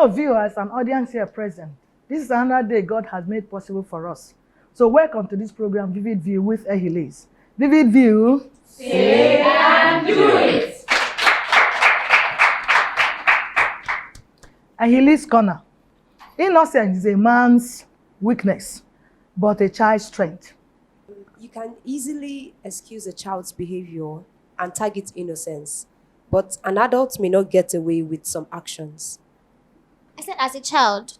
Hello, viewers and audience here present. This is another day God has made possible for us. So welcome to this program, Vivid View with Ehilis. Vivid View. Say and do it. Ehilis Corner. Innocence is a man's weakness, but a child's strength. You can easily excuse a child's behavior and target innocence, but an adult may not get away with some actions. I said, as a child,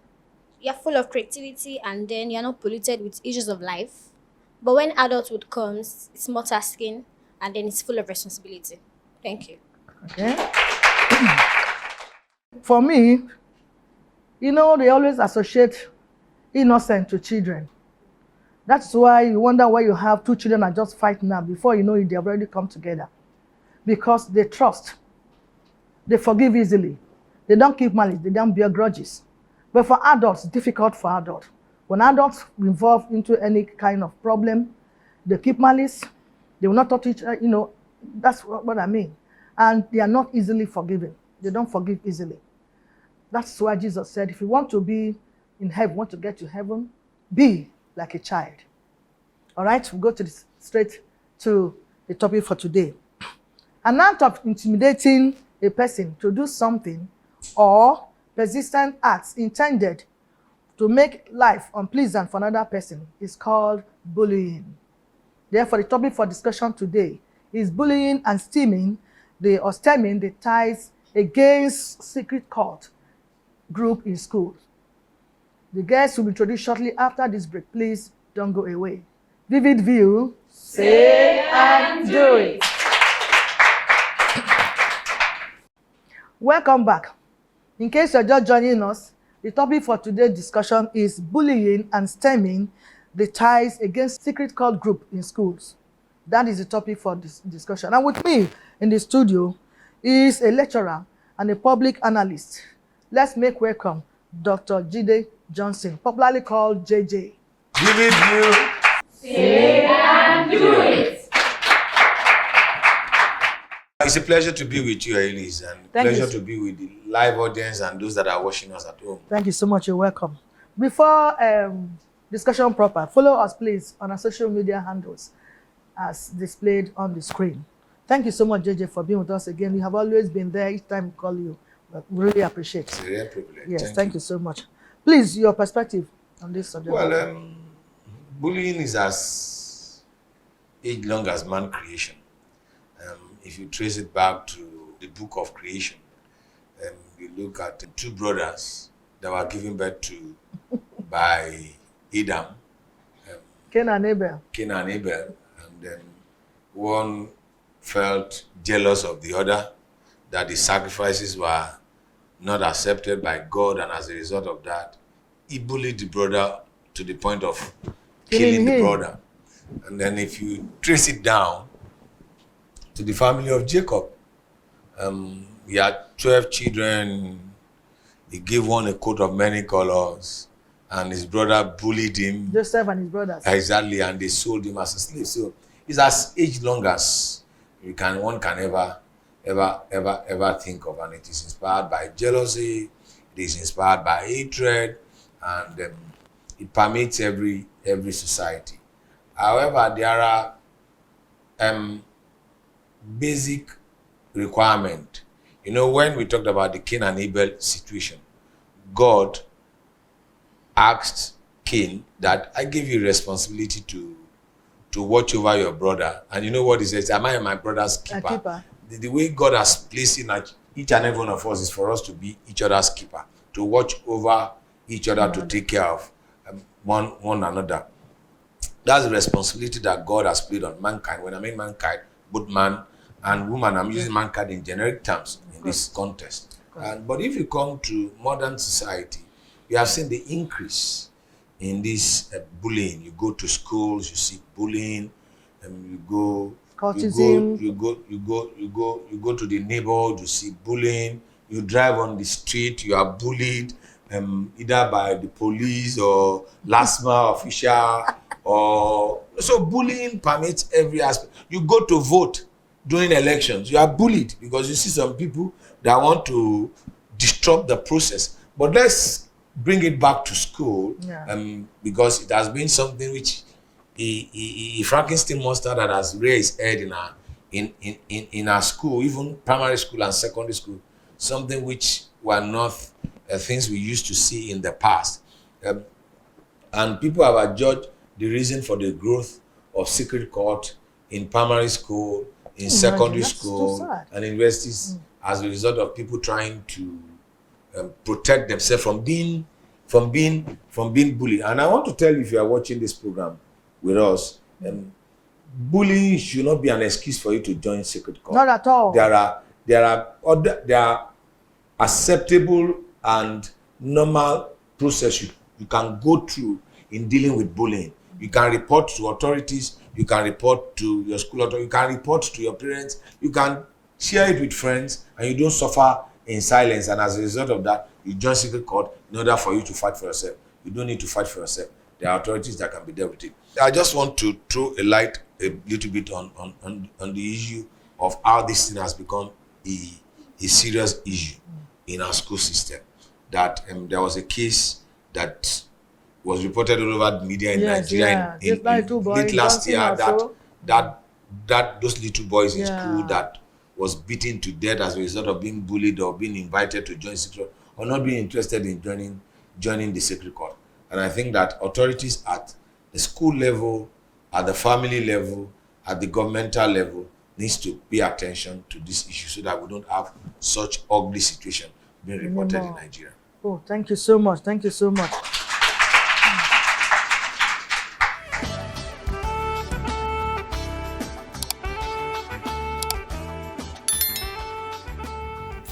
you're full of creativity and then you're not polluted with issues of life. But when adulthood comes, it's more tasking and then it's full of responsibility. Thank you. Okay. For me, they always associate innocent to children. That's why you wonder why you have two children are just fighting now. Before you know it, they have already come together. Because they trust. They forgive easily. They don't keep malice. They don't bear grudges. But for adults, it's difficult for adults. When adults involve into any kind of problem, they keep malice. They will not talk to each other. That's what I mean. And they are not easily forgiven. They don't forgive easily. That's why Jesus said, if you want to be in heaven, want to get to heaven, be like a child. All right, we'll go straight to the topic for today. An act of intimidating a person to do something or persistent acts intended to make life unpleasant for another person is called bullying. Therefore, the topic for discussion today is bullying and stemming the ties against secret cult group in schools. The guests will be introduced shortly after this break. Please don't go away. Vivid View. Say and do it. Welcome back. In case you're just joining us, the topic for today's discussion is bullying and stemming the ties against secret cult group in schools. That is the topic for this discussion. And with me in the studio is a lecturer and a public analyst. Let's make welcome Dr. Jide Johnson, popularly called JJ. Vivid View. Say and do it. It's a pleasure to be with you, Elise, and pleasure to be with the live audience and those that are watching us at home. Thank you so much. You're welcome. Before discussion proper, follow us, please, on our social media handles as displayed on the screen. Thank you so much, JJ, for being with us again. You have always been there each time we call you. But we really appreciate it. It's a real privilege. Yes, thank you so much. Please, your perspective on this subject. Well, bullying is as age-long as man creation. If you trace it back to the book of creation, you look at the two brothers that were given birth to by Adam, Cain and Abel. And then one felt jealous of the other, that the sacrifices were not accepted by God, and as a result of that, he bullied the brother to the point of killing the brother. And then if you trace it down to the family of Jacob, he had 12 children. He gave one a coat of many colors, and his brother bullied him. Joseph and his brothers. Exactly, and they sold him as a slave. So it's as age-long as one can ever think of, and it is inspired by jealousy. It is inspired by hatred, and it permeates every society. However, there are basic requirement. When we talked about the Cain and Abel situation, God asked Cain that I give you responsibility to watch over your brother. And you know what he says? Am I my brother's keeper? The way God has placed in each and every one of us is for us to be each other's keeper, to watch over each other, to take care of one another. That's the responsibility that God has placed on mankind. When I mean mankind, both man and woman, I'm using mankind in generic terms in this context. But if you come to modern society, you have seen the increase in this bullying. You go to schools, you see bullying, and you go Cultism. You go to the neighborhood, you see bullying. You drive on the street, you are bullied, either by the police or LASMA official, so bullying permeates every aspect. You go to vote during elections, you are bullied because you see some people that want to disrupt the process. But let's bring it back to school, Yeah. because it has been something which a Frankenstein monster that has raised head in our school, even primary school and secondary school, something which were not things we used to see in the past. And people have adjudged the reason for the growth of secret court in primary school, in secondary that's so school, sad. and universities as a result of people trying to protect themselves from being bullied. And I want to tell you, if you are watching this program with us, bullying should not be an excuse for you to join secret court. Not at all. There are acceptable and normal process you can go through in dealing with bullying. You can report to authorities, you can report to your school authority, you can report to your parents, you can share it with friends, and you don't suffer in silence. And as a result of that, you join secret court in order for you to fight for yourself. You don't need to fight for yourself. There are authorities that can be dealt with it. I just want to throw a light a little bit on the issue of how this thing has become a serious issue in our school system. That there was a case that was reported all over the media in Nigeria in late last year that those little boys in school that was beaten to death as a result of being bullied or being invited to join secret or not being interested in joining the secret court. And I think that authorities at the school level, at the family level, at the governmental level needs to pay attention to this issue so that we don't have such ugly situation being reported in Nigeria. Oh, thank you so much. Thank you so much.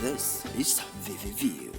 This is VVView.